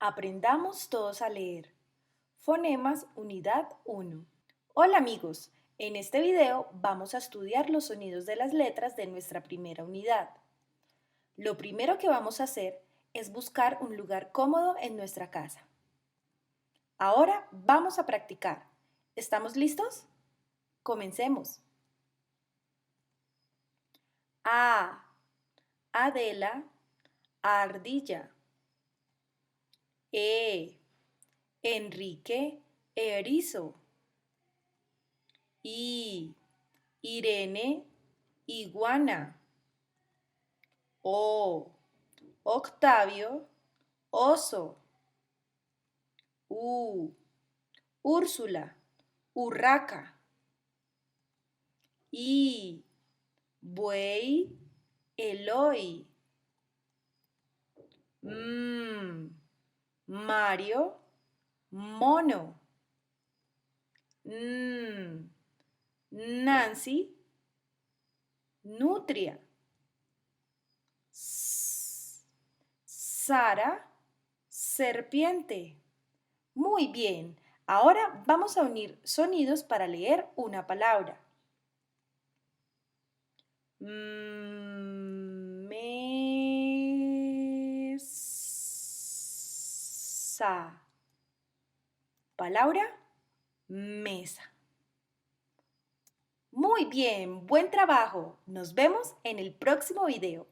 Aprendamos todos a leer. Fonemas Unidad 1. Hola amigos, en este video vamos a estudiar los sonidos de las letras de nuestra primera unidad. Lo primero que vamos a hacer es buscar un lugar cómodo en nuestra casa. Ahora vamos a practicar. ¿Estamos listos? Comencemos. A. Adela, ardilla. Enrique, erizo. Irene, iguana. Octavio, oso. Úrsula, urraca. Buey, Eloy. Mario, mono. Nancy, nutria. Sara, serpiente. Muy bien, ahora vamos a unir sonidos para leer una palabra. Mesa. Palabra, mesa. Muy bien, buen trabajo. Nos vemos en el próximo video.